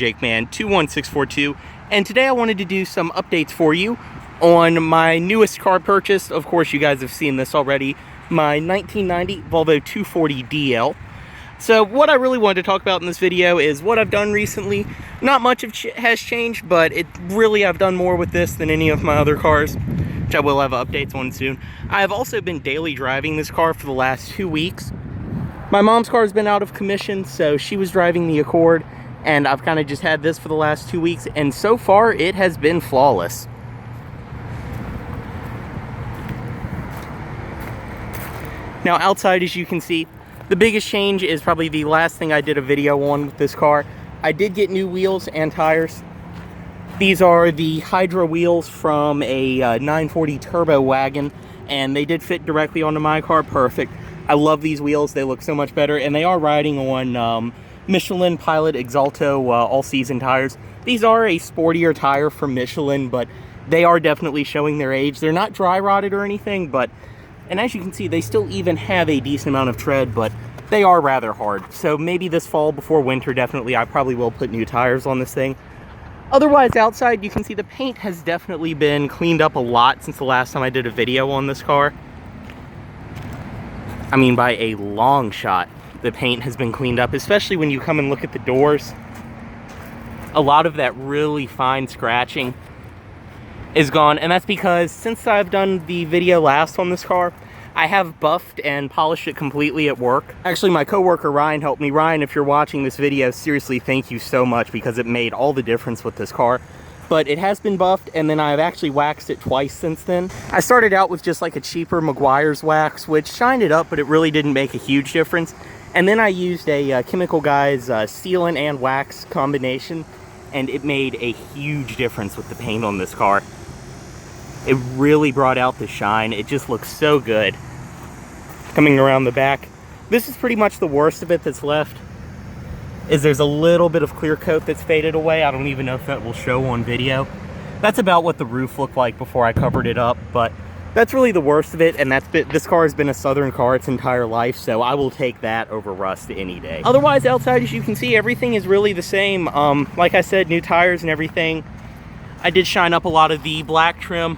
JakeMan21642, and today I wanted to do some updates for you on my newest car purchase. Of course, you guys have seen this already, my 1990 Volvo 240DL. So what I really wanted to talk about in this video is what I've done recently. Not much has changed, but I've done more with this than any of my other cars, which I will have updates on soon. I have also been daily driving this car for the last 2 weeks. My mom's car has been out of commission, so she was driving the Accord, and I've kind of just had this for the last 2 weeks, and so far it has been flawless. Now outside, as you can see, the biggest change is probably the last thing I did a video on with this car. I did get new wheels and tires. These are the Hydra wheels from a 940 Turbo wagon, and they did fit directly onto my car perfect. I love these wheels, they look so much better, and they are riding on Michelin Pilot Exalto all-season tires. These are a sportier tire from Michelin, but they are definitely showing their age. They're not dry rotted or anything, and as you can see, they still even have a decent amount of tread, but they are rather hard. So maybe this fall before winter, definitely, I probably will put new tires on this thing. Otherwise, outside, you can see the paint has definitely been cleaned up a lot since the last time I did a video on this car. I mean, by a long shot, the paint has been cleaned up, especially when you come and look at the doors. A lot of that really fine scratching is gone, and that's because since I've done the video last on this car, I have buffed and polished it completely at work. Actually, my coworker Ryan helped me. Ryan, if you're watching this video, seriously, thank you so much, because it made all the difference with this car. But it has been buffed, and then I've actually waxed it twice since then. I started out with just like a cheaper Meguiar's wax, which shined it up, but it really didn't make a huge difference. And then I used a Chemical Guys sealant and wax combination, and it made a huge difference with the paint on this car. It really brought out the shine. It just looks so good. Coming around the back, this is pretty much the worst of it that's left. There's a little bit of clear coat that's faded away. I don't even know if that will show on video. That's about what the roof looked like before I covered it up, but that's really the worst of it, and this car has been a Southern car its entire life, so I will take that over rust any day. Otherwise, outside, as you can see, everything is really the same. Like I said, new tires and everything. I did shine up a lot of the black trim.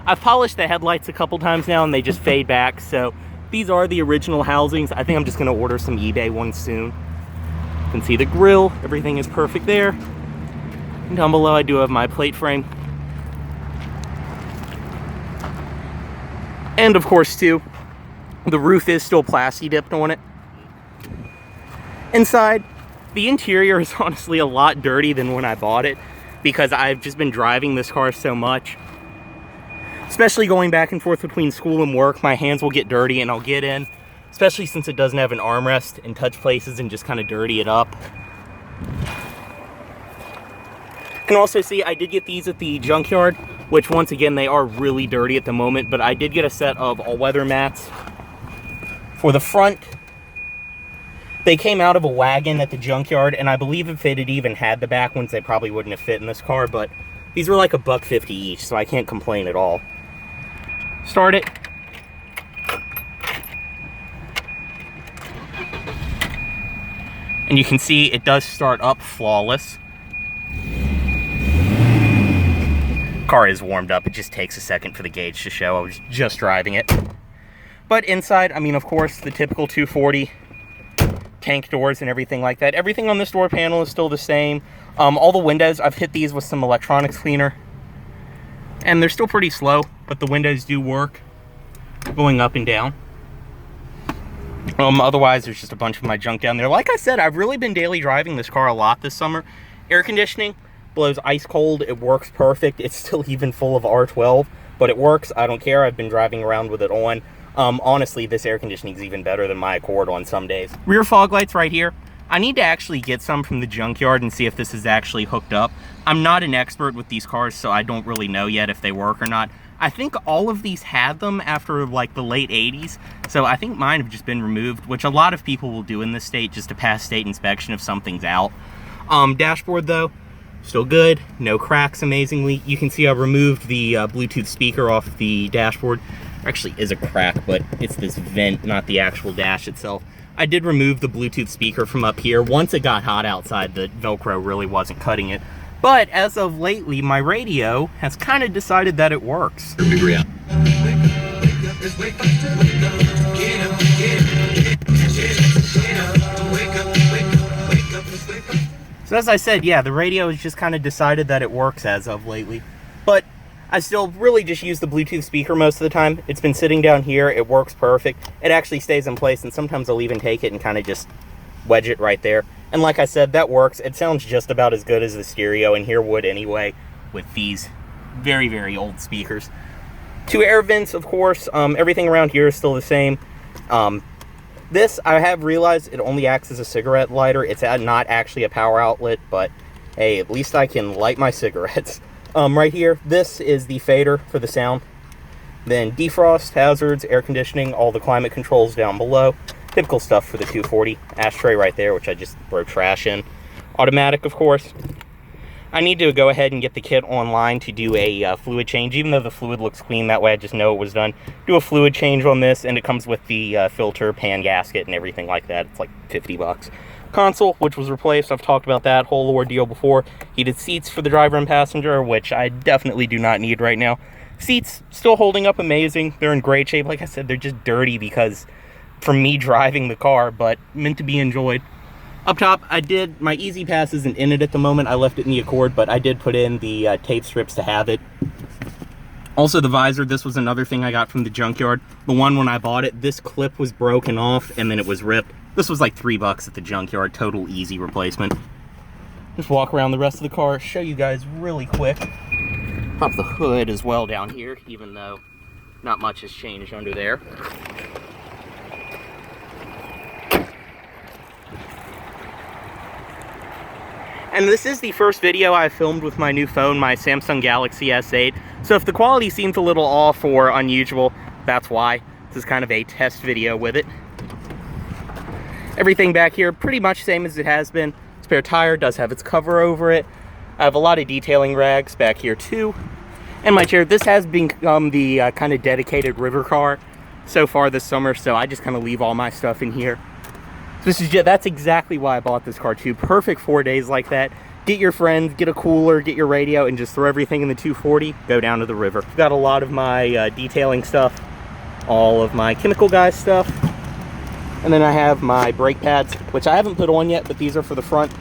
I've polished the headlights a couple times now, and they just fade back, so these are the original housings. I think I'm just going to order some eBay ones soon. You can see the grill, everything is perfect there. And down below I do have my plate frame. And of course too, the roof is still plasti dipped on it. Inside, the interior is honestly a lot dirty than when I bought it, because I've just been driving this car so much. Especially going back and forth between school and work, my hands will get dirty and I'll get in, especially since it doesn't have an armrest, and touch places and just kind of dirty it up. You can also see I did get these at the junkyard, which once again, they are really dirty at the moment, but I did get a set of all-weather mats. For the front, they came out of a wagon at the junkyard, and I believe if it had even had the back ones, they probably wouldn't have fit in this car, but these were like $1.50 each, so I can't complain at all. Start it. And you can see it does start up flawless. Car is warmed up. It just takes a second for the gauge to show. I was just driving it. But inside, I mean, of course, the typical 240 tank doors and everything like that. Everything on this door panel is still the same. All the windows, I've hit these with some electronics cleaner, and they're still pretty slow, but the windows do work going up and down. Otherwise, there's just a bunch of my junk down there. Like I said, I've really been daily driving this car a lot this summer. Air conditioning blows ice cold. It works perfect. It's still even full of R12, but it works. I don't care. I've been driving around with it on. Honestly, this air conditioning is even better than my Accord on some days. Rear fog lights right here. I need to actually get some from the junkyard and see if this is actually hooked up. I'm not an expert with these cars, so I don't really know yet if they work or not. I think all of these had them after like the late 80s, so I think mine have just been removed, which a lot of people will do in this state just to pass state inspection if something's out. Dashboard though, still good, no cracks amazingly. You can see I removed the Bluetooth speaker off the dashboard. There actually is a crack, but it's this vent, not the actual dash itself. I did remove the Bluetooth speaker from up here. Once it got hot outside, the Velcro really wasn't cutting it. But as of lately, my radio has kind of decided that it works. So as I said, yeah, the radio has just kind of decided that it works as of lately. But I still really just use the Bluetooth speaker most of the time. It's been sitting down here. It works perfect. It actually stays in place, and sometimes I'll even take it and kind of just wedge it right there. And like I said, that works. It sounds just about as good as the stereo, and here would anyway, with these very, very old speakers. 2 air vents, of course. Everything around here is still the same. This, I have realized, it only acts as a cigarette lighter. It's not actually a power outlet, but hey, at least I can light my cigarettes. Right here, this is the fader for the sound. Then defrost, hazards, air conditioning, all the climate controls down below. Typical stuff for the 240. Ashtray right there, which I just throw trash in. Automatic, of course. I need to go ahead and get the kit online to do a fluid change, even though the fluid looks clean. That way I just know it was done. Do a fluid change on this, and it comes with the filter, pan gasket, and everything like that. It's like 50 bucks. Console, which was replaced. I've talked about that whole ordeal before. Heated seats for the driver and passenger, which I definitely do not need right now. Seats still holding up amazing. They're in great shape. Like I said, they're just dirty because from me driving the car, but meant to be enjoyed. Up top, my Easy Pass isn't in it at the moment. I left it in the Accord, but I did put in the tape strips to have it. Also, the visor, this was another thing I got from the junkyard. The one when I bought it, this clip was broken off and then it was ripped. This was like $3 at the junkyard, total easy replacement. Just walk around the rest of the car, show you guys really quick. Pop the hood as well down here, even though not much has changed under there. And this is the first video I filmed with my new phone, my Samsung Galaxy S8. So if the quality seems a little off or unusual, that's why. This is kind of a test video with it. Everything back here, pretty much same as it has been. Spare tire does have its cover over it. I have a lot of detailing rags back here too. And my chair, this has become the kind of dedicated river car so far this summer, so I just kind of leave all my stuff in here. That's exactly why I bought this car too. Perfect 4 days like that. Get your friends, get a cooler, get your radio, and just throw everything in the 240, go down to the river. I've got a lot of my detailing stuff, all of my chemical guys stuff, and then I have my brake pads, which I haven't put on yet, but these are for the front.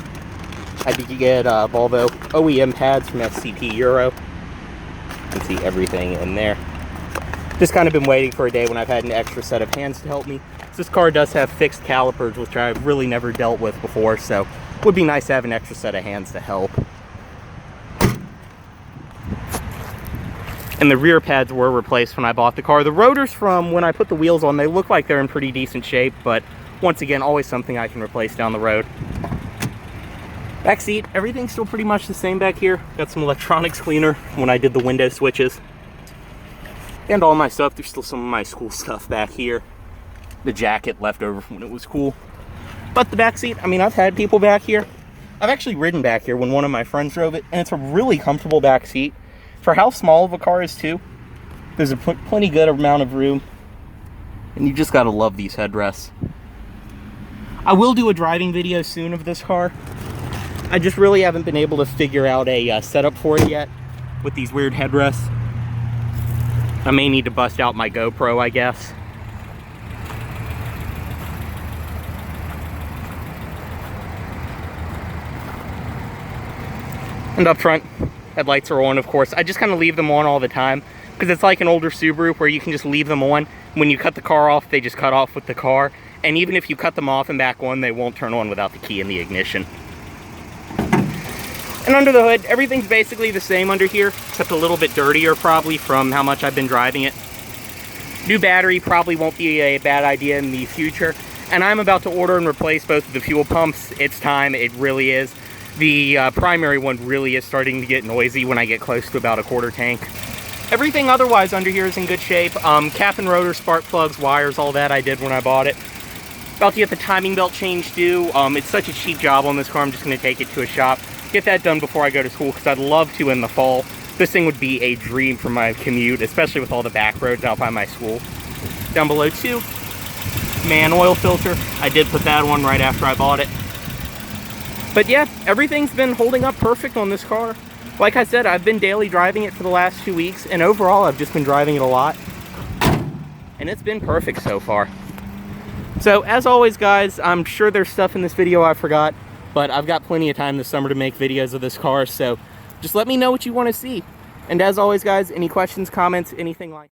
I did get Volvo OEM pads from SCP Euro. You can see everything in there. Just kind of been waiting for a day when I've had an extra set of hands to help me. This car does have fixed calipers, which I've really never dealt with before, so it would be nice to have an extra set of hands to help. And the rear pads were replaced when I bought the car. The rotors from when I put the wheels on, they look like they're in pretty decent shape, but once again, always something I can replace down the road. Back seat, everything's still pretty much the same back here. Got some electronics cleaner when I did the window switches. And all my stuff, there's still some of my school stuff back here. The jacket left over from when it was cool. But the back seat, I mean, I've had people back here. I've actually ridden back here when one of my friends drove it, and it's a really comfortable back seat. For how small of a car is too, there's a plenty good amount of room, and you just gotta love these headrests. I will do a driving video soon of this car. I just really haven't been able to figure out a setup for it yet with these weird headrests. I may need to bust out my GoPro, I guess. And up front, headlights are on, of course. I just kind of leave them on all the time because it's like an older Subaru where you can just leave them on. When you cut the car off, they just cut off with the car. And even if you cut them off and back on, they won't turn on without the key in the ignition. And under the hood, everything's basically the same under here, except a little bit dirtier probably from how much I've been driving it. New battery probably won't be a bad idea in the future. And I'm about to order and replace both of the fuel pumps. It's time, it really is. The primary one really is starting to get noisy when I get close to about a quarter tank. Everything otherwise under here is in good shape. Cap and rotor, spark plugs, wires, all that I did when I bought it. About to get the timing belt changed too. It's such a cheap job on this car, I'm just going to take it to a shop. Get that done before I go to school because I'd love to in the fall. This thing would be a dream for my commute, especially with all the back roads out by my school. Down below too, man oil filter. I did put that one right after I bought it. But yeah, everything's been holding up perfect on this car. Like I said, I've been daily driving it for the last 2 weeks, and overall I've just been driving it a lot. And it's been perfect so far. So as always guys, I'm sure there's stuff in this video I forgot, but I've got plenty of time this summer to make videos of this car, so just let me know what you want to see. And as always guys, any questions, comments, anything like